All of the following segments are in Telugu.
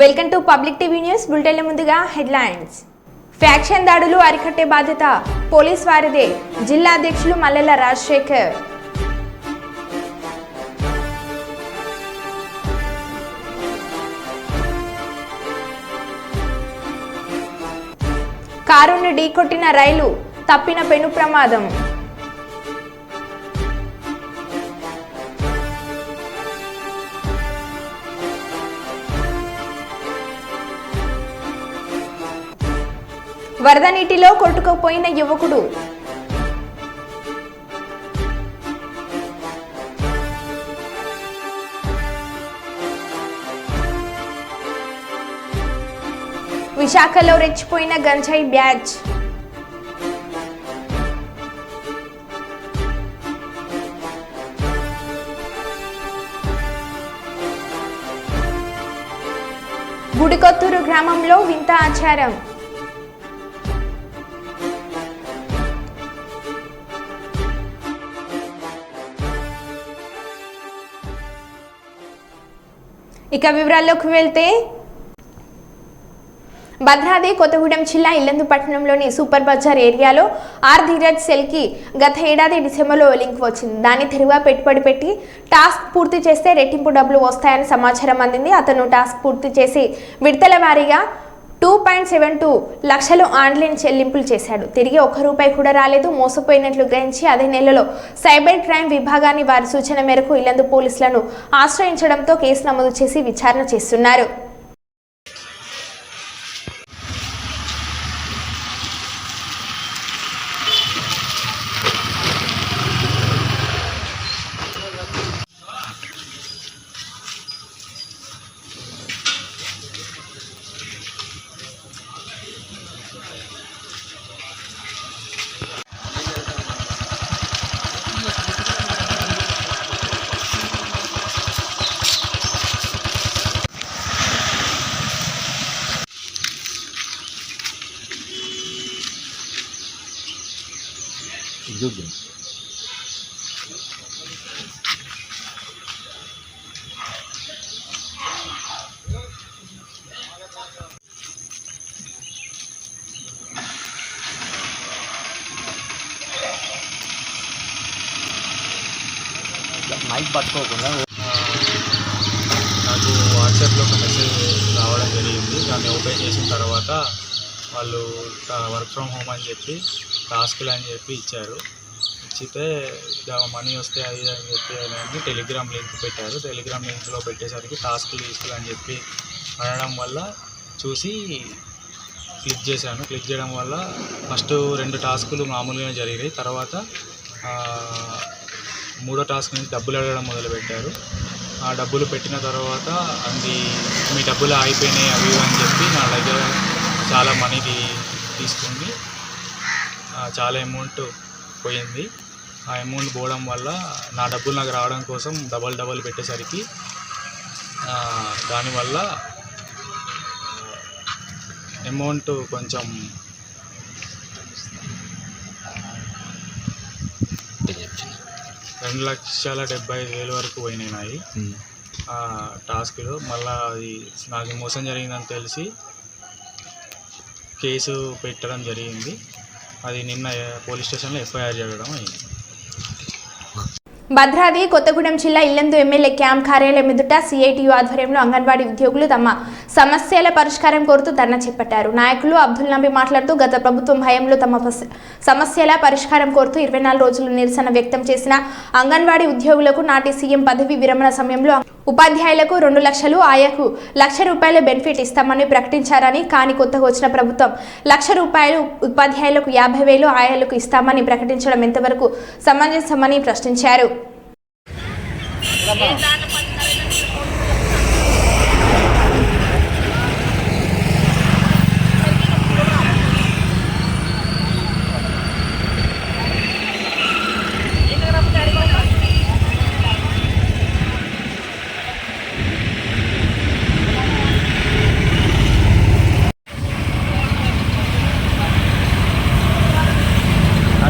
Welcome to public TV news బులెటిన్ల ముందుగా హెడ్లైన్స్. ఫ్యాక్షన్ దాడులు అరికట్టే బాధ్యత పోలీస్ వారిదే, జిల్లా అధ్యక్షులు మల్లెల రాజశేఖర్. కారును ఢీకొట్టిన రైలు, తప్పిన పెను ప్రమాదం. వరద నీటిలో కొట్టుకుపోయిన యువకుడు. విశాఖలో రెచ్చిపోయిన గంజాయి బ్యాచ్. గుడికొత్తూరు గ్రామంలో వింత ఆచారం. ఇక వివరాల్లోకి వెళ్తే, భద్రాద్రి కొత్తగూడెం జిల్లా ఇల్లందు పట్టణంలోని సూపర్ బజార్ ఏరియాలో ఆర్ ధీరజ్ సెల్కి గత ఏడాది డిసెంబర్లో లింక్ వచ్చింది. దాన్ని తిరుగుగా పెట్టుబడి పెట్టి టాస్క్ పూర్తి చేస్తే రెట్టింపు డబ్బులు వస్తాయని సమాచారం అందింది. అతను టాస్క్ పూర్తి చేసి విడతల వారీగా 2.72 లక్షలు ఆన్లైన్ చెల్లింపులు చేశాడు. తిరిగి ₹1 కూడా రాలేదు. మోసపోయినట్లు గ్రహించి అదే నెలలో సైబర్ క్రైమ్ విభాగాన్ని వారి సూచన మేరకు ఇల్లందు పోలీసులను ఆశ్రయించడంతో కేసు నమోదు చేసి విచారణ చేస్తున్నారు. మైక్ పట్టుకోకుండా నాకు వాట్సాప్లో ఒక మెసేజ్ రావడం జరిగింది. దాన్ని ఓపెన్ చేసిన తర్వాత వాళ్ళు వర్క్ ఫ్రమ్ హోమ్ అని చెప్పి టాస్క్లు అని చెప్పి ఇచ్చారు. ఇచ్చితే మనీ వస్తే అది అని చెప్పి అని టెలిగ్రామ్ లింక్ పెట్టారు. టెలిగ్రామ్ లింక్లో పెట్టేసరికి టాస్క్లు అని చెప్పి అనడం వల్ల చూసి క్లిక్ చేశాను. క్లిక్ చేయడం వల్ల ఫస్ట్ 2 టాస్కులు మామూలుగానే జరిగాయి. తర్వాత 3వ టాస్క్ నుంచి డబ్బులు అడగడం మొదలుపెట్టారు. ఆ డబ్బులు పెట్టిన తర్వాత అది మీ డబ్బులు అయిపోయినాయి అవి అని చెప్పి నా దగ్గర చాలా మనీ తీసుకుంది. చాలా అమౌంట్ పోయింది. ఆ అమౌంట్ పోవడం వల్ల నా డబ్బులు నాకు రావడం కోసం డబల్ పెట్టేసరికి దానివల్ల అమౌంట్ కొంచెం 2,75,000 వరకు పోయినాయి ఆ టాస్క్లో. మళ్ళీ అది నాకు మోసం జరిగిందని తెలిసి కేసు పెట్టడం జరిగింది. అది నిన్న పోలీస్ స్టేషన్లో ఎఫ్ఐఆర్ చేయడం అయింది. భద్రాద్రి కొత్తగూడెం జిల్లా ఇల్లందు ఎమ్మెల్యే క్యాంప్ కార్యాలయం ఎదుట సిఐటియు ఆధ్వర్యంలో అంగన్వాడీ ఉద్యోగులు తమ సమస్యల పరిష్కారం కోరుతూ ధర్నా చేపట్టారు. నాయకులు అబ్దుల్ నబీ మాట్లాడుతూ గత ప్రభుత్వం హయాంలో తమ సమస్యల పరిష్కారం కోరుతూ 24 రోజులు నిరసన వ్యక్తం చేసిన అంగన్వాడీ ఉద్యోగులకు నాటి సీఎం పదవి విరమణ సమయంలో ఉపాధ్యాయులకు 2 లక్షలు, ఆయాకు ₹1,00,000 బెనిఫిట్ ఇస్తామని ప్రకటించారని, కానీ కొత్తగా వచ్చిన ప్రభుత్వం ₹1,00,000 ఉపాధ్యాయులకు 50,000 ఆయాలకు ఇస్తామని ప్రకటించడం ఎంతవరకు సమంజసమని ప్రశ్నించారు.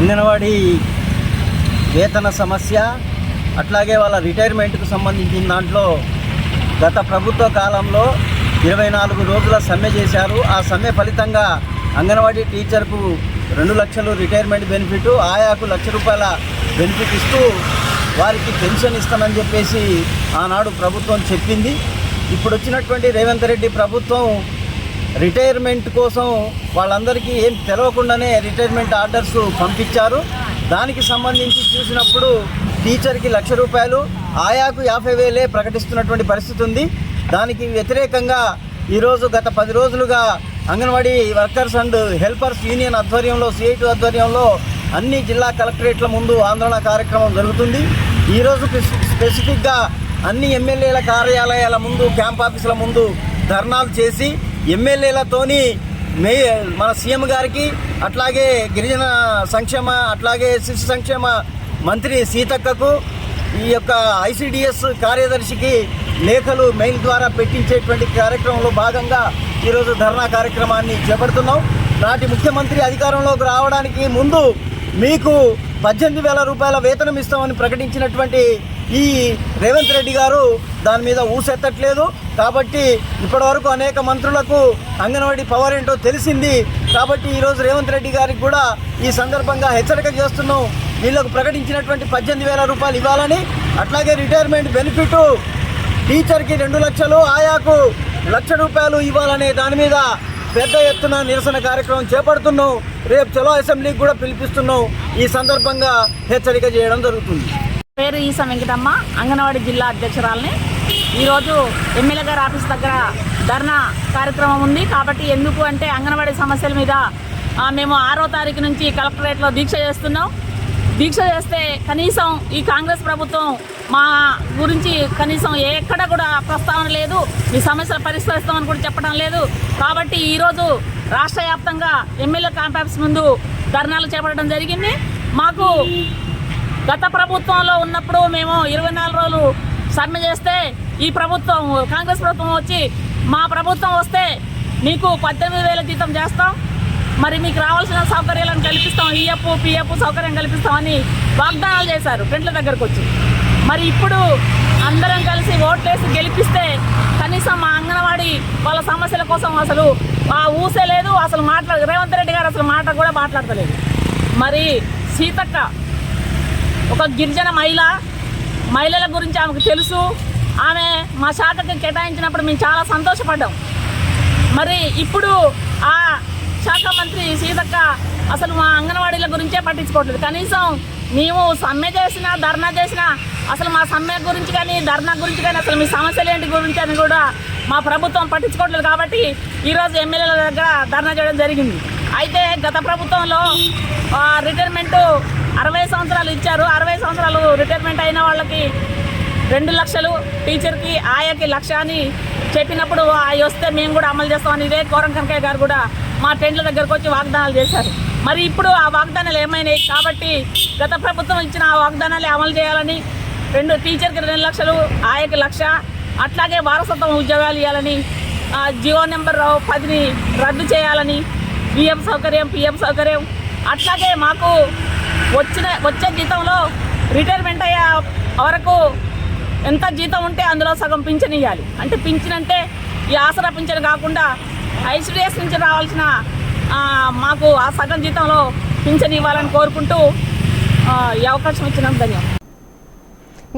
అంగన్వాడీ వేతన సమస్య, అట్లాగే వాళ్ళ రిటైర్మెంట్కు సంబంధించిన దాంట్లో గత ప్రభుత్వ కాలంలో 24 రోజుల సమ్మె చేశారు. ఆ సమ్మె ఫలితంగా అంగన్వాడీ టీచర్కు 2 లక్షలు రిటైర్మెంట్ బెనిఫిట్, ఆయాకు ₹1,00,000 బెనిఫిట్ ఇస్తూ వారికి పెన్షన్ ఇస్తామని చెప్పేసి ఆనాడు ప్రభుత్వం చెప్పింది. ఇప్పుడు వచ్చినటువంటి రేవంత్ రెడ్డి ప్రభుత్వం రిటైర్మెంట్ కోసం వాళ్ళందరికీ ఏం తెలవకుండానే రిటైర్మెంట్ ఆర్డర్స్ పంపించారు. దానికి సంబంధించి చూసినప్పుడు టీచర్కి ₹1,00,000, ఆయాకు 50,000 ప్రకటిస్తున్నటువంటి పరిస్థితి ఉంది. దానికి వ్యతిరేకంగా ఈరోజు గత 10 రోజులుగా anganwadi workers and helpers union ఆధ్వర్యంలో, CIT ఆధ్వర్యంలో అన్ని జిల్లా కలెక్టరేట్ల ముందు ఆందోళన కార్యక్రమం జరుగుతుంది. ఈరోజు స్పెసిఫిక్గా అన్ని ఎమ్మెల్యేల కార్యాలయాల ముందు, క్యాంప్ ఆఫీసుల ముందు ధర్నాలు చేసి ఎమ్మెల్యేలతోని మన సీఎం గారికి, అట్లాగే గిరిజన సంక్షేమ, అట్లాగే శిశు సంక్షేమ మంత్రి సీతక్కకు, ఈ యొక్క ICDS కార్యదర్శికి లేఖలు మెయిల్ ద్వారా పెట్టించేటువంటి కార్యక్రమంలో భాగంగా ఈరోజు ధర్నా కార్యక్రమాన్ని చేపడుతున్నాం. నాటి ముఖ్యమంత్రి అధికారంలోకి రావడానికి ముందు మీకు ₹18,000 వేతనం ఇస్తామని ప్రకటించినటువంటి ఈ రేవంత్ రెడ్డి గారు దాని మీద ఊసెత్తట్లేదు. కాబట్టి ఇప్పటివరకు అనేక మంత్రులకు అంగన్వాడీ పవర్ ఏంటో తెలిసింది. కాబట్టి ఈరోజు రేవంత్ రెడ్డి గారికి కూడా ఈ సందర్భంగా హెచ్చరిక చేస్తున్నాం. వీళ్ళకు ప్రకటించినటువంటి ₹18,000 ఇవ్వాలని, అట్లాగే రిటైర్మెంట్ బెనిఫిట్ టీచర్కి 2 లక్షలు, ఆయాకు ₹1,00,000 ఇవ్వాలనే దాని మీద పెద్ద ఎత్తున నిరసన కార్యక్రమం చేపడుతున్నాం. రేపు చలో అసెంబ్లీకి కూడా పిలిపిస్తున్నాం. ఈ సందర్భంగా హెచ్చరిక చేయడం జరుగుతుంది. పేరు ఈసా వెంకటమ్మ, అంగన్వాడీ జిల్లా అధ్యక్షురాలని. ఈరోజు ఎమ్మెల్యే గారి ఆఫీస్ దగ్గర ధర్నా కార్యక్రమం ఉంది. కాబట్టి ఎందుకు అంటే అంగన్వాడీ సమస్యల మీద మేము 6వ తారీఖు నుంచి కలెక్టరేట్లో దీక్ష చేస్తున్నాం. దీక్ష చేస్తే కనీసం ఈ కాంగ్రెస్ ప్రభుత్వం మా గురించి కనీసం ఎక్కడ కూడా ప్రస్తావన లేదు, మీ సమస్యలు పరిష్కరిస్తామని కూడా చెప్పడం లేదు. కాబట్టి ఈరోజు రాష్ట్ర వ్యాప్తంగా ఎమ్మెల్యే క్యాంప్ ఆఫీస్ ముందు ధర్నాలు చేపట్టడం జరిగింది. మాకు గత ప్రభుత్వంలో ఉన్నప్పుడు మేము 24 రోజులు సమ్మె చేస్తే ఈ ప్రభుత్వం, కాంగ్రెస్ ప్రభుత్వం వచ్చి మా ప్రభుత్వం వస్తే మీకు 18,000 జీతం చేస్తాం, మరి మీకు రావాల్సిన సౌకర్యాలను కల్పిస్తాం, ఈఎఫ్ పిఎఫ్ సౌకర్యం కల్పిస్తామని వాగ్దానాలు చేశారు ఫ్రెండ్ల దగ్గరకు వచ్చి. మరి ఇప్పుడు అందరం కలిసి ఓట్లేసి గెలిపిస్తే కనీసం మా అంగన్వాడీ వాళ్ళ సమస్యల కోసం అసలు ఊసే లేదు. అసలు రేవంత్ రెడ్డి గారు అసలు మాట కూడా మాట్లాడతలేదు. మరి సీతక్క ఒక గిరిజన మహిళల గురించి ఆమెకు తెలుసు. ఆమె మా శాఖకి కేటాయించినప్పుడు మేము చాలా సంతోషపడ్డాం. మరి ఇప్పుడు ఆ శాఖ మంత్రి సీతక్క అసలు మా అంగన్వాడీల గురించే పట్టించుకోవట్లేదు. కనీసం మేము సమ్మె చేసినా, ధర్నా చేసినా అసలు మా సమ్మె గురించి కానీ, ధర్నా గురించి కానీ, అసలు మీ సమస్యలు ఏంటి గురించి అని కూడా మా ప్రభుత్వం పట్టించుకోవట్లేదు. కాబట్టి ఈరోజు ఎమ్మెల్యేల దగ్గర ధర్నా చేయడం జరిగింది. అయితే గత ప్రభుత్వంలో రిటైర్మెంట్ 60 సంవత్సరాలు ఇచ్చారు. 60 సంవత్సరాలు రిటైర్మెంట్ అయిన వాళ్ళకి 2 లక్షలు, టీచర్కి ఆయాకి 1,00,000 అని చెప్పినప్పుడు అవి వస్తే మేము కూడా అమలు చేస్తామని ఇదే కోరం కనకయ్య గారు కూడా మా టెంట్ల దగ్గరకు వచ్చి వాగ్దానాలు చేశారు. మరి ఇప్పుడు ఆ వాగ్దానాలు ఏమైనాయి? కాబట్టి గత ప్రభుత్వం ఇచ్చిన ఆ వాగ్దానాలు అమలు చేయాలని, టీచర్కి 2 లక్షలు, ఆయాకి 1,00,000, అట్లాగే వారసత్వం ఉద్యోగాలు ఇవ్వాలని, జియో నెంబర్ 10ని రద్దు చేయాలని, పిఎఫ్ సౌకర్యం, అట్లాగే మాకు వచ్చే జీతంలో రిటైర్మెంట్ అయ్యే వరకు ఎంత జీతం ఉంటే అందులో సగం పింఛన్ ఇవ్వాలి. అంటే పింఛన్ అంటే ఈ ఆసరా పింఛన్ కాకుండా ICDS నుంచి రావాల్సిన మాకు ఆ సగం జీతంలో పింఛన్ ఇవ్వాలని కోరుకుంటూ ఈ అవకాశం ఇచ్చినందుకు ధన్యవాదాలు.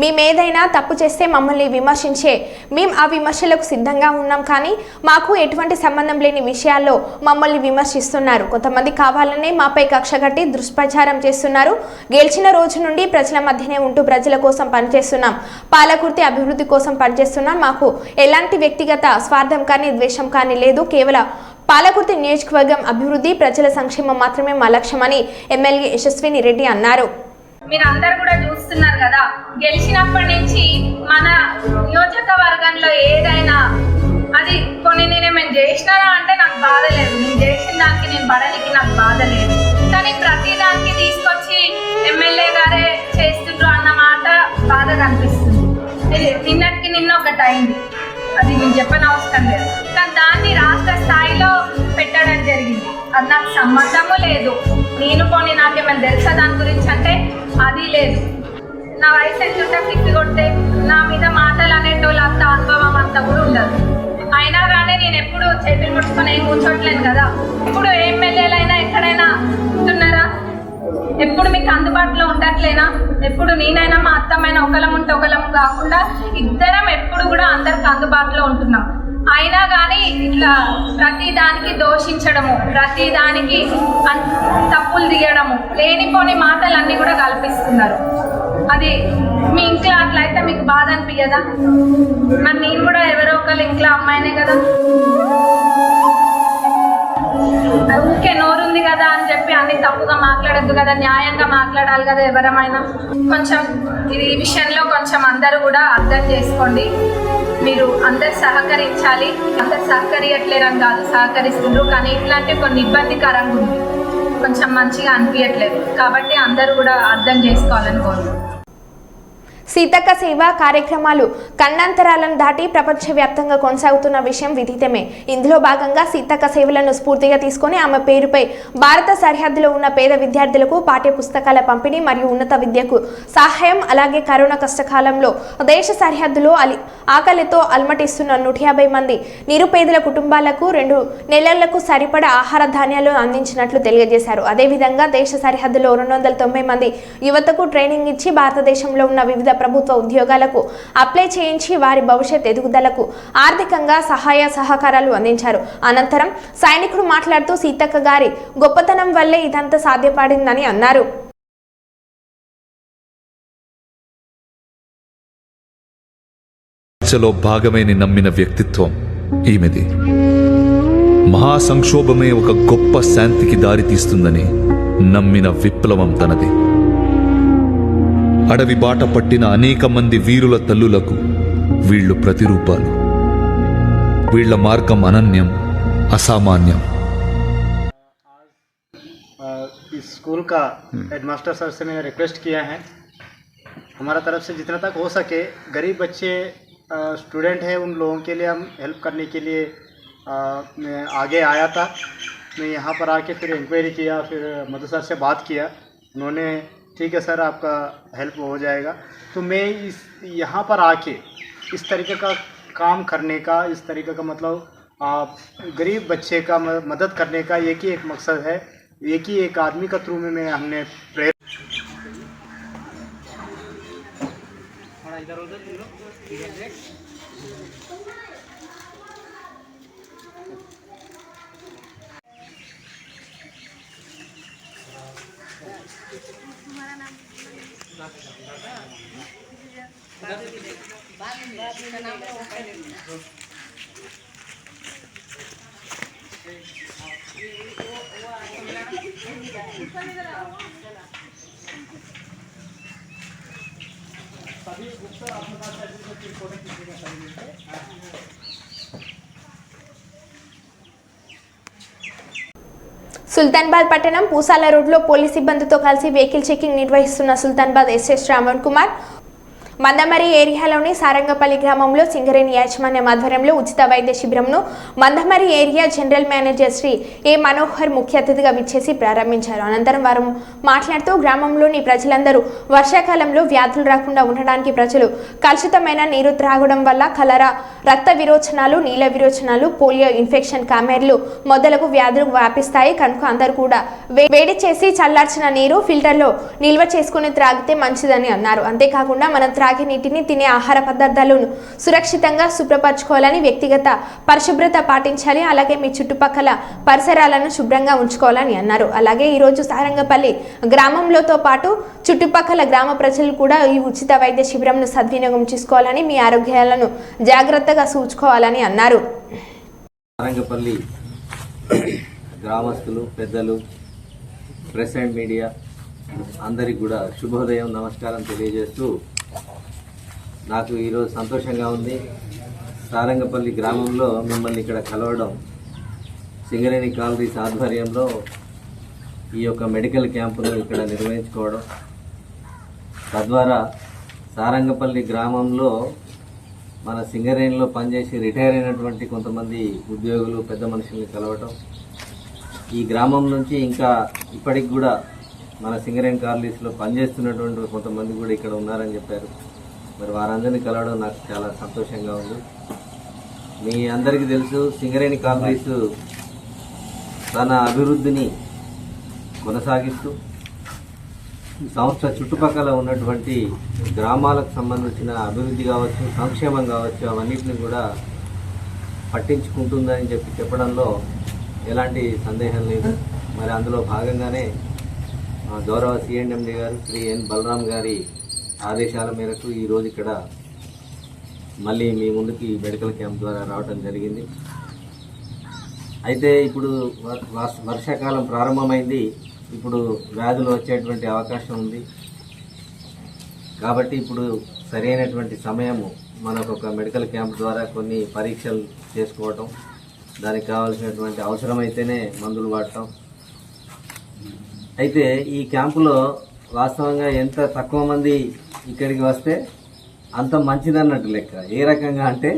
మేమేదైనా తప్పు చేస్తే మమ్మల్ని విమర్శించే మేము ఆ విమర్శలకు సిద్ధంగా ఉన్నాం, కానీ మాకు ఎటువంటి సంబంధం లేని విషయాల్లో మమ్మల్ని విమర్శిస్తున్నారు. కొంతమంది కావాలనే మాపై కక్ష కట్టి దుష్ప్రచారం చేస్తున్నారు. గెలిచిన రోజు నుండి ప్రజల మధ్యనే ఉంటూ ప్రజల కోసం పనిచేస్తున్నాం, పాలకుర్తి అభివృద్ధి కోసం పనిచేస్తున్నాం. మాకు ఎలాంటి వ్యక్తిగత స్వార్థం కానీ ద్వేషం కానీ లేదు. కేవలం పాలకుర్తి నియోజకవర్గం అభివృద్ధి, ప్రజల సంక్షేమం మాత్రమే మా లక్ష్యమని ఎమ్మెల్యే యశస్విని రెడ్డి అన్నారు. మీరు అందరు కూడా చూస్తున్నారు కదా, గెలిచినప్పటి నుంచి మన నియోజకవర్గంలో ఏదైనా అది కొన్ని నేనేమైనా చేసినారా అంటే నాకు బాధ లేదు, నేను చేసిన దానికి నేను పడనికి నాకు బాధ లేదు. కానీ ప్రతి దానికి తీసుకొచ్చి ఎమ్మెల్యే గారే చేస్తుండ్రు అన్న మాట బాధగా అనిపిస్తుంది. నిన్న ఒకటి అయింది, అది నేను చెప్పని అవసరం లేదు, కానీ దాన్ని రాష్ట్ర స్థాయిలో పెట్టడం జరిగింది. అది నాకు సంబంధము లేదు. నేను పోనీ నాకేమైనా తెలుసా దాని గురించి అంటే అది లేదు. నా వయసు ఎంతుంటే పిచ్చి కొట్టే నా మీద మాటలు అనేటోళ్ళు అంత అనుభవం అంతా కూడా ఉండదు. అయినా కానీ నేను ఎప్పుడు చేతులు ముట్టుకొని ఏం కూర్చోట్లేను కదా. ఇప్పుడు ఎమ్మెల్యేలైనా ఎక్కడైనా ఉంటున్నారా? ఎప్పుడు మీకు అందుబాటులో ఉండట్లేనా? ఎప్పుడు నేనైనా మా అత్తమైనా ఒకలం ఉంటే ఒకలం కాకుండా ఇద్దరం ఎప్పుడు కూడా అందరికి అందుబాటులో ఉంటున్నాం. అయినా కానీ ఇట్లా ప్రతి దానికి దోషించడము, ప్రతి దానికి తప్పులు తీయడము, లేనిపోని మాటలన్నీ కూడా కల్పిస్తున్నారు. అది మీ ఇంట్లో అట్లయితే మీకు బాధ అనిపించదా? మరి నేను కూడా ఎవరో ఒకళ్ళు ఇంట్లో అమ్మాయినే కదా. ఊరికే నోరుంది కదా అని చెప్పి అన్ని తప్పుగా మాట్లాడద్దు కదా, న్యాయంగా మాట్లాడాలి కదా ఎవరమైనా. కొంచెం ఈ విషయంలో కొంచెం అందరూ కూడా అర్థం చేసుకోండి. మీరు అందరు సహకరించాలి. అందరు సహకరియట్లేరని కాదు, సహకరిస్తున్నారు, కానీ ఇట్లాంటి కొన్ని ఇబ్బందికరంగా ఉంది, కొంచెం మంచిగా అనిపించట్లేదు. కాబట్టి అందరూ కూడా అర్థం చేసుకోవాలని కోరుకుంటున్నాను. సీతక్క సేవ కార్యక్రమాలు ఖండాంతరాలను దాటి ప్రపంచవ్యాప్తంగా కొనసాగుతున్న విషయం విదితమే. ఇందులో భాగంగా సీతక్క సేవలను స్ఫూర్తిగా తీసుకుని ఆమె పేరుపై భారత సరిహద్దులో ఉన్న పేద విద్యార్థులకు పాఠ్య పుస్తకాల పంపిణీ మరియు ఉన్నత విద్యకు సహాయం, అలాగే కరోనా కష్టకాలంలో దేశ సరిహద్దులో ఆకలితో అల్మటిస్తున్న 150 మంది నిరుపేదల కుటుంబాలకు 2 నెలలకు సరిపడా ఆహార ధాన్యాలు అందించినట్లు తెలియజేశారు. అదేవిధంగా దేశ సరిహద్దులో 290 మంది యువతకు ట్రైనింగ్ ఇచ్చి భారతదేశంలో ఉన్న వివిధ ప్రభుత్వ ఉద్యోగాలకు అప్లై చేయించి వారి భవిష్యత్ ఎదుగుదలకు ఆర్థికంగా సహాయ సహకారాలు అందించారు. అనంతరం సైనికుడు మాట్లాడుతూ సీతక్క గారి గొప్పతనం వల్లే ఇదంతా సాధ్యపడిందని అన్నారు. భాగమేని నమ్మిన వ్యక్తిత్వం ఈమెది. మహాసంక్షోభమే ఒక గొప్ప శాంతికి దారితీస్తుందని నమ్మిన విప్లవం తనది. అడవి బాట పట్టిన అనేక మంది వీరుల తల్లులకు వీళ్ళు ప్రతిరూపాలు. వీళ్ల మార్గం అనన్యం, అసామాన్యం. इस स्कूल का हेडमास्टर सर से मैंने रिक्वेस्ट किया है, हमारा तरफ से जितना तक हो सके गरीब बच्चे स्टूडेंट हैं उन लोगों के लिए हम हेल्प करने के लिए मैं आगे आया था। मैं यहाँ पर आके फिर इंक्वायरी किया, फिर मधु सर से बात किया, उन्होंने ठीक है सर आपका हेल्प हो जाएगा। तो मैं यहाँ पर आके इस तरीके का काम करने का, इस तरीके का मतलब गरीब बच्चे का मदद करने का एक ही एक मकसद है, एक ही एक आदमी का थ्रू में हमने प्रेयर సుల్తాన్బాద్ పట్టణం పూసాల రోడ్లో పోలీస్ సిబ్బందితో కలిసి వెహికల్ చెకింగ్ నిర్వహిస్తున్న సుల్తాన్బాద్ ఎస్ఐ శ్రావణ్ కుమార్ మందమరి ఏరియాలోని సారంగపల్లి గ్రామంలో సింగరేణి యాజమాన్యం ఆధ్వర్యంలో ఉచిత వైద్య శిబిరంను Mandamarri area general manager Shri A Manohar ముఖ్య అతిథిగా విచ్చేసి ప్రారంభించారు. అనంతరం వారు మాట్లాడుతూ గ్రామంలోని ప్రజలందరూ వర్షాకాలంలో వ్యాధులు రాకుండా ఉండడానికి ప్రజలు కలుషితమైన నీరు త్రాగడం వల్ల కలరా, రక్త విరోచనాలు, నీల విరోచనాలు, పోలియో ఇన్ఫెక్షన్, కామెర్లు మొదలగు వ్యాధులు వ్యాపిస్తాయి కనుక అందరూ కూడా వేడి చేసి చల్లార్చిన నీరు ఫిల్టర్లో నిల్వ చేసుకుని త్రాగితే మంచిదని అన్నారు. అంతేకాకుండా మనం త్రాగే నీటిని, తినే ఆహార పదార్థాలను సురక్షితంగా శుభ్రపరచుకోవాలని, వ్యక్తిగత పరిశుభ్రత పాటించాలి, అలాగే మీ చుట్టుపక్కల పరిసరాలను శుభ్రంగా ఉంచుకోవాలని అన్నారు. అలాగే ఈరోజు సారంగపల్లి గ్రామంలోతో పాటు చుట్టుపక్కల గ్రామ ప్రజలు కూడా ఈ ఉచిత వైద్య శిబిరంను సద్వినియోగం చేసుకోవాలని, మీ ఆరోగ్యాలను జాగ్రత్తగా చూసుకోవాలని అన్నారు. సారంగపల్లి గ్రామస్తులు, పెద్దలు, ప్రెస్ అండ్ మీడియా అందరికి కూడా శుభోదయం, నమస్కారం తెలియజేస్తూ నాకు ఈరోజు సంతోషంగా ఉంది. సారంగపల్లి గ్రామంలో మిమ్మల్ని ఇక్కడ కలవడం, సింగరేణి కాలనీస్ ఆధ్వర్యంలో ఈ యొక్క మెడికల్ క్యాంపును ఇక్కడ నిర్వహించుకోవడం, తద్వారా సారంగపల్లి గ్రామంలో మన సింగరేణిలో పనిచేసి రిటైర్ అయినటువంటి కొంతమంది ఉద్యోగులు, పెద్ద మనుషుల్ని కలవటం, ఈ గ్రామం నుంచి ఇంకా ఇప్పటికి కూడా మన సింగరేణి కాలనీస్లో పనిచేస్తున్నటువంటి కొంతమంది కూడా ఇక్కడ ఉన్నారని చెప్పారు. మరి వారందరినీ కలవడం నాకు చాలా సంతోషంగా ఉంది. మీ అందరికీ తెలుసు సింగరేణి కాంగ్రెస్ తన అభివృద్ధిని కొనసాగిస్తూ సంస్థ చుట్టుపక్కల ఉన్నటువంటి గ్రామాలకు సంబంధించిన అభివృద్ధి కావచ్చు, సంక్షేమం కావచ్చు, అవన్నిటిని కూడా పట్టించుకుంటుందని చెప్పడంలో ఎలాంటి సందేహం లేదు. మరి అందులో భాగంగానే గౌరవ సిఎండి గారు శ్రీ ఎన్ బలరాం గారి ఆదేశాల మేరకు ఈరోజు ఇక్కడ మళ్ళీ మీ ముందుకి మెడికల్ క్యాంప్ ద్వారా రావడం జరిగింది. అయితే ఇప్పుడు వర్షాకాలం ప్రారంభమైంది, ఇప్పుడు వ్యాధులు వచ్చేటువంటి అవకాశం ఉంది. కాబట్టి ఇప్పుడు సరైనటువంటి సమయము మనకు ఒక మెడికల్ క్యాంప్ ద్వారా కొన్ని పరీక్షలు చేసుకోవటం, దానికి కావాల్సినటువంటి అవసరమైతేనే మందులు వాడటం. అయితే ఈ క్యాంపులో వాస్తవంగా ఎంత తక్కువ మంది ఇక్కడికి వస్తే అంత మంచిదన్నట్టు లెక్క. ఏ రకంగా అంటే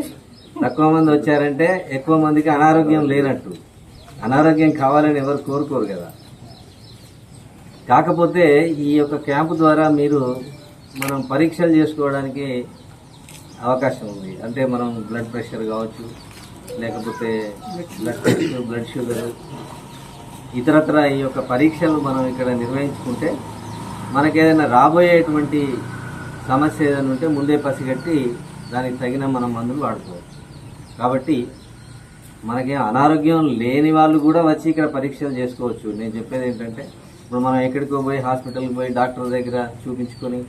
తక్కువ మంది వచ్చారంటే ఎక్కువ మందికి అనారోగ్యం లేనట్టు. అనారోగ్యం కావాలని ఎవరు కోరుకోరు కదా. కాకపోతే ఈ యొక్క క్యాంపు ద్వారా మనం పరీక్షలు చేసుకోవడానికి అవకాశం ఉంది. అంటే మనం బ్లడ్ ప్రెషర్ కావచ్చు, లేకపోతే బ్లడ్ టెస్ట్, బ్లడ్ షుగర్, ఇతరత్ర ఈ యొక్క పరీక్షలు మనం ఇక్కడ నిర్వహించుకుంటే మనకేదైనా రాబోయేటువంటి సమస్య ఏదైనా ఉంటే ముందే పసిగట్టి దానికి తగిన మనం మందులు వాడుకోవచ్చు. కాబట్టి మనకేం అనారోగ్యం లేని వాళ్ళు కూడా వచ్చి ఇక్కడ పరీక్షలు చేసుకోవచ్చు. నేను చెప్పేది ఏంటంటే ఇప్పుడు మనం ఎక్కడికో పోయి హాస్పిటల్కి పోయి డాక్టర్ దగ్గర చూపించుకొని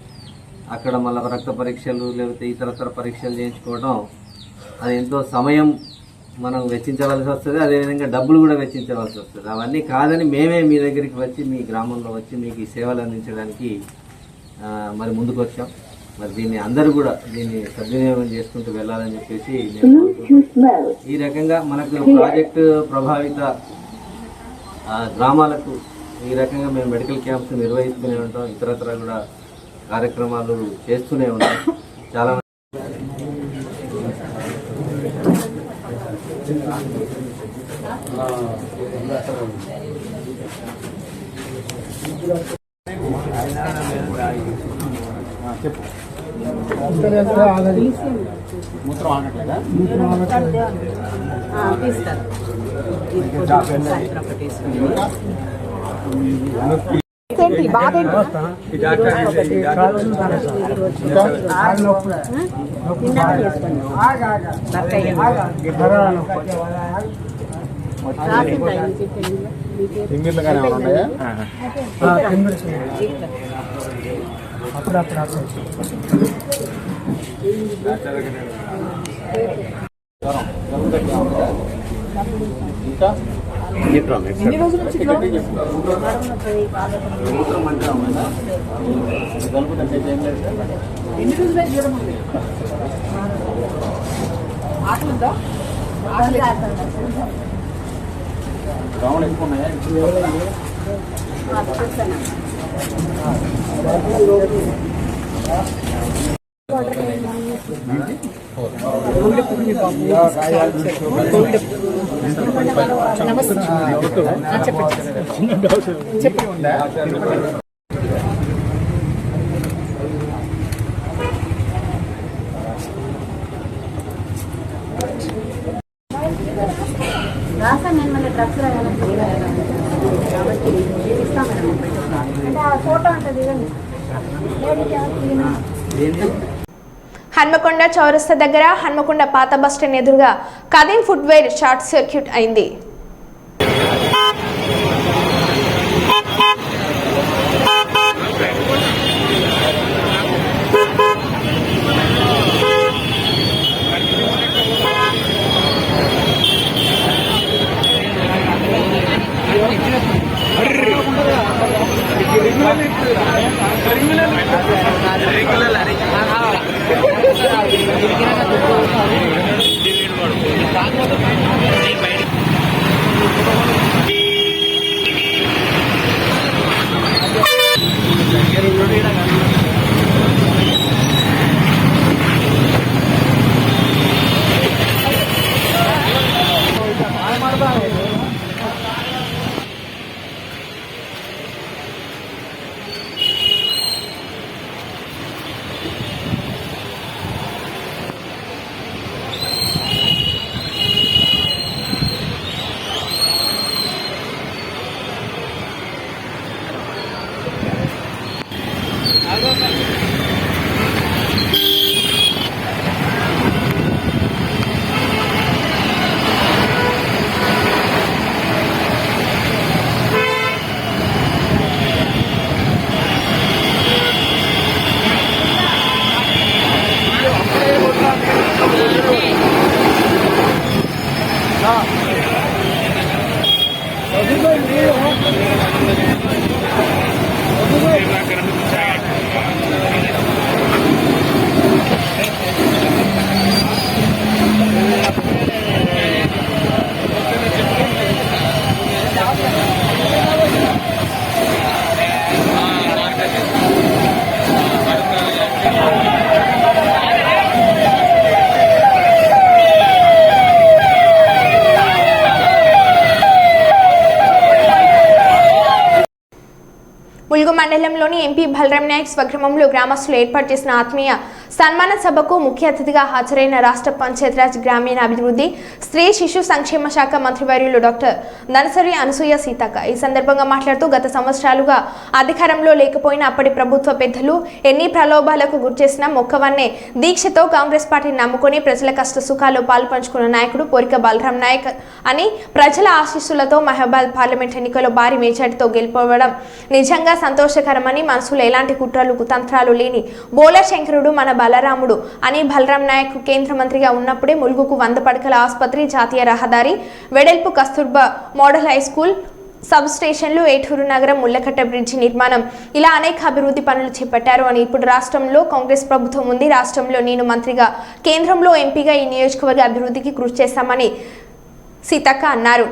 అక్కడ మళ్ళీ రక్త పరీక్షలు లేకపోతే ఇతరతర పరీక్షలు చేయించుకోవడం, అది ఎంతో సమయం మనం వెచ్చించవలసి వస్తుంది, అదేవిధంగా డబ్బులు కూడా వెచ్చించవలసి వస్తుంది. అవన్నీ కాదని మేమే మీ దగ్గరికి వచ్చి మీ గ్రామంలో వచ్చి మీకు ఈ సేవలు అందించడానికి మరి ముందుకు వచ్చాం. మరి దీన్ని అందరూ కూడా దీన్ని సద్వినియోగం చేసుకుంటూ వెళ్ళాలని చెప్పేసి ఈ రకంగా మనకు ప్రాజెక్టు ప్రభావిత గ్రామాలకు ఈ రకంగా మేము మెడికల్ క్యాంప్స్ నిర్వహిస్తూనే ఉంటాం. ఇతరత్ర కూడా కార్యక్రమాలు చేస్తూనే ఉంటాం. చాలా హన్మకొండ చౌరస్తా దగ్గర హన్మకొండ పాత బస్టాండ్ ఎదురుగా కదీం ఫుట్వేర్ షార్ట్ సర్క్యూట్ అయింది. ములుగు మండలంలోని ఎంపీ బలరాం నాయక్ స్వగ్రామంలో గ్రామస్తులు ఏర్పాటు చేసిన ఆత్మీయ సన్మాన సభకు ముఖ్య అతిథిగా హాజరైన రాష్ట్ర పంచాయతీరాజ్ గ్రామీణాభివృద్ధి స్త్రీ శిశు సంక్షేమ శాఖ మంత్రివర్యులు డాక్టర్ దనసరి అనసూయ సీతక్క ఈ సందర్భంగా మాట్లాడుతూ గత సంవత్సరాలుగా అధికారంలో లేకపోయినా అప్పటి ప్రభుత్వ పెద్దలు ఎన్ని ప్రలోభాలకు గురిచేసినా మొక్కవన్నే దీక్షతో కాంగ్రెస్ పార్టీని నమ్ముకొని ప్రజల కష్ట సుఖాల్లో పాల్పంచుకున్న నాయకుడు పోరిక బలరాం నాయక్ అని ప్రజల ఆశీస్సులతో మహబాద్ పార్లమెంట్ ఎన్నికల్లో భారీ మెజార్టీతో గెలుపొందడం నిజంగా సంతోషకరమని మనసులో ఎలాంటి కుట్రలు కుతంత్రాలు లేని బోలర్ శంకరుడు మన బలరాముడు అని బలరాం నాయక్ కేంద్ర మంత్రిగా ఉన్నప్పుడే ములుగుకు 100 పడకల ఆసుపత్రి జాతీయ రహదారి వెడల్పు Kasturba model high school sub స్టేషన్లు ఏటూరు నగరం ముల్లకట్ట బ్రిడ్జి నిర్మాణం ఇలా అనేక అభివృద్ధి పనులు చేపట్టారు అని ఇప్పుడు రాష్ట్రంలో కాంగ్రెస్ ప్రభుత్వం ఉంది రాష్ట్రంలో నేను మంత్రిగా కేంద్రంలో ఎంపీగా ఈ నియోజకవర్గ అభివృద్ధికి కృషి చేస్తామని సీతక్క అన్నారు.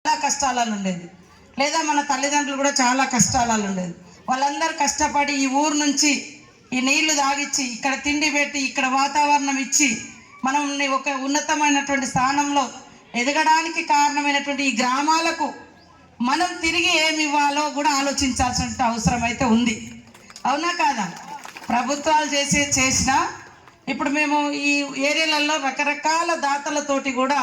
చాలా కష్టాలలో ఉండేది లేదా మన తల్లిదండ్రులు కూడా చాలా కష్టాలలో ఉండేది వాళ్ళందరూ కష్టపడి ఈ ఊరు నుంచి ఈ నీళ్లు తాగిచ్చి ఇక్కడ తిండి పెట్టి ఇక్కడ వాతావరణం ఇచ్చి మనం ఒక ఉన్నతమైనటువంటి స్థానంలో ఎదగడానికి కారణమైనటువంటి ఈ గ్రామాలకు మనం తిరిగి ఏమి ఇవ్వాలో కూడా ఆలోచించాల్సిన అవసరం అయితే ఉంది. అవునా కాదా? ప్రభుత్వాలు చేసినా ఇప్పుడు మేము ఈ ఏరియాలలో రకరకాల దాతలతోటి కూడా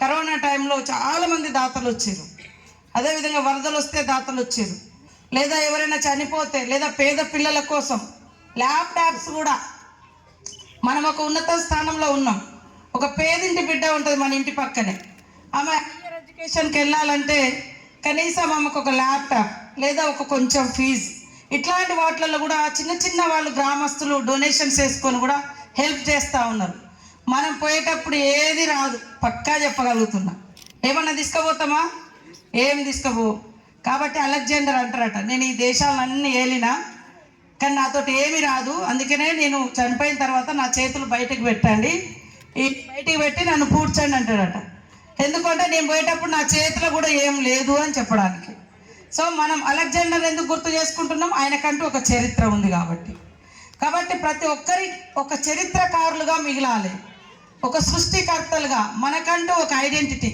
కరోనా టైంలో చాలామంది దాతలు వచ్చారు. అదేవిధంగా వరదలు వస్తే దాతలు వచ్చారు. లేదా ఎవరైనా చనిపోతే లేదా పేద పిల్లల కోసం ల్యాప్టాప్స్ కూడా మనం ఒక ఉన్నత స్థానంలో ఉన్నాం. ఒక పేదింటి బిడ్డ ఉంటుంది మన ఇంటి పక్కనే, ఆమె హైయర్ ఎడ్యుకేషన్కి వెళ్ళాలంటే కనీసం ఆమెకు ఒక ల్యాప్టాప్ లేదా ఒక కొంచెం ఫీజు ఇట్లాంటి వాటిలలో కూడా చిన్న చిన్న వాళ్ళు గ్రామస్తులు డొనేషన్స్ వేసుకొని కూడా హెల్ప్ చేస్తూ ఉన్నారు. మనం పోయేటప్పుడు ఏది రాదు పక్కా చెప్పగలుగుతున్నా. ఏమన్నా తీసుకుపోతామా? ఏం తీసుకుపో. కాబట్టి అలెగ్జాండర్ అంటారట, నేను ఈ దేశాలన్నీ ఏలినా కానీ నాతోటి ఏమీ రాదు, అందుకనే నేను చనిపోయిన తర్వాత నా చేతులు బయటకు పెట్టండి, ఈ బయటికి పెట్టి నన్ను పూడ్చండి అంటాడట. ఎందుకంటే నేను పోయేటప్పుడు నా చేతిలో కూడా ఏం లేదు అని చెప్పడానికి. సో మనం అలెగ్జాండర్ ఎందుకు గుర్తు చేసుకుంటున్నాం? ఆయనకంటూ ఒక చరిత్ర ఉంది కాబట్టి ప్రతి ఒక్కరి ఒక చరిత్రకారులుగా మిగిలాలి, ఒక సృష్టికర్తలుగా. మనకంటూ ఒక ఐడెంటిటీ,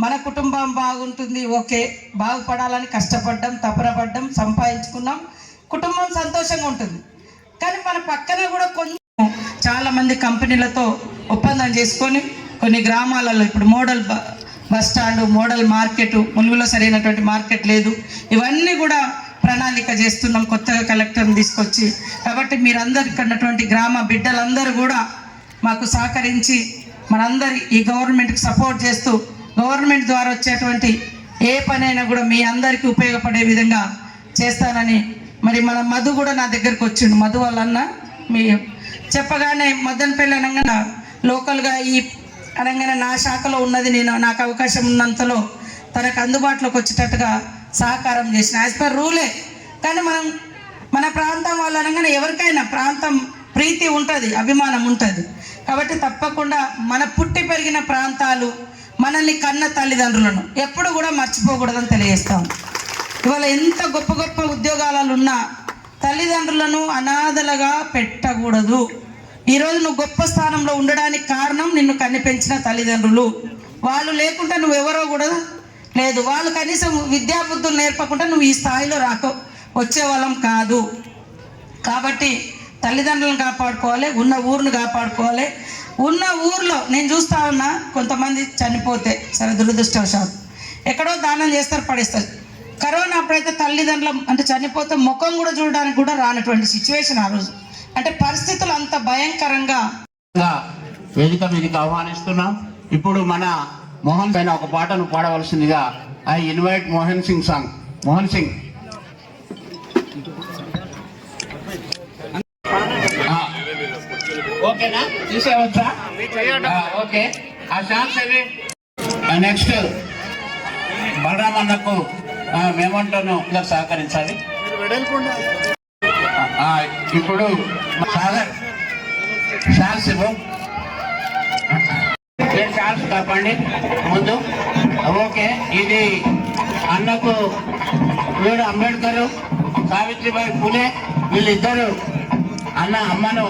మన కుటుంబం బాగుంటుంది, ఓకే, బాగుపడాలని కష్టపడ్డాం, తపన పడ్డాం, సంపాదించుకున్నాం, కుటుంబం సంతోషంగా ఉంటుంది. కానీ మన పక్కన కూడా కొంచెం చాలామంది కంపెనీలతో ఒప్పందం చేసుకొని కొన్ని గ్రామాలలో ఇప్పుడు model bus stand, model market, ములుగులో సరైనటువంటి మార్కెట్ లేదు, ఇవన్నీ కూడా ప్రణాళిక చేస్తున్నాం కొత్తగా కలెక్టర్ని తీసుకొచ్చి. కాబట్టి మీరందరు ఇక్కడ ఉన్నటువంటి గ్రామ బిడ్డలందరూ కూడా మాకు సహకరించి మనందరి ఈ గవర్నమెంట్కి సపోర్ట్ చేస్తూ గవర్నమెంట్ ద్వారా వచ్చేటువంటి ఏ పనైనా కూడా మీ అందరికీ ఉపయోగపడే విధంగా చేస్తానని. మరి మన మధు కూడా నా దగ్గరకు వచ్చిండు. మధు వాళ్ళన్న మీ చెప్పగానే మదనపల్లి అనగానే లోకల్గా ఈ అనగానే నా శాఖలో ఉన్నది, నేను నాకు అవకాశం ఉన్నంతలో తనకు అందుబాటులోకి వచ్చేటట్టుగా సహకారం చేసిన యాజ్ పర్ రూలే. కానీ మన ప్రాంతం వాళ్ళు అనగానే ఎవరికైనా ప్రాంతం ప్రీతి ఉంటుంది, అభిమానం ఉంటుంది. కాబట్టి తప్పకుండా మన పుట్టి పెరిగిన ప్రాంతాలు, మనల్ని కన్న తల్లిదండ్రులను ఎప్పుడు కూడా మర్చిపోకూడదని తెలియజేస్తాం. ఇవాళ ఎంత గొప్ప గొప్ప ఉద్యోగాలలో ఉన్నా తల్లిదండ్రులను అనాథలుగా పెట్టకూడదు. ఈరోజు నువ్వు గొప్ప స్థానంలో ఉండడానికి కారణం నిన్ను కన్ని పెంచిన తల్లిదండ్రులు. వాళ్ళు లేకుండా నువ్వెవరో కూడా లేదు. వాళ్ళు కనీసం విద్యాబుద్ధులు నేర్పకుండా నువ్వు ఈ స్థాయిలో వచ్చేవాళ్ళం కాదు. కాబట్టి తల్లిదండ్రులను కాపాడుకోవాలి, ఉన్న ఊరిని కాపాడుకోవాలి. ఉన్న ఊర్లో నేను చూస్తా ఉన్నా కొంతమంది చనిపోతే సరే దురదృష్టవశాత్తు ఎక్కడో దానం చేస్తారు, పడేస్తారు. కరోనా అప్పుడైతే తల్లిదండ్రులు అంటే చనిపోతే ముఖం కూడా చూడడానికి కూడా రానటువంటి సిచ్యువేషన్ ఆ రోజు. అంటే పరిస్థితులు అంత భయంకరంగా వేదిక మీదకి ఆహ్వానిస్తున్నాం. ఇప్పుడు మన మోహన్ పైన ఒక పాటను పాడవలసిందిగా I invite Mohan Singh song. Mohan Singh ఓకేనా? తీసేవచ్చా? ఓకే. ఆ సాంగ్స్ అవి నెక్స్ట్ బలరాం అన్నకు మేమంటాను సహకరించాలి. ఇప్పుడు సాగర్ షాల్స్ ఇవ్వు, షాల్స్ కాపండి ముందు. ఓకే. ఇది అన్నకు వీడు అంబేద్కర్, సావిత్రిబాయి పూలే వీళ్ళిద్దరు అన్న అమ్మను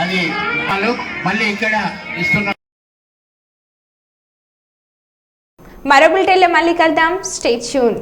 అది వాళ్ళు మళ్ళీ ఇక్కడ ఇస్తున్నారు. మరో బులెటిన్లో మళ్ళీ కలుద్దాం. Stay tune.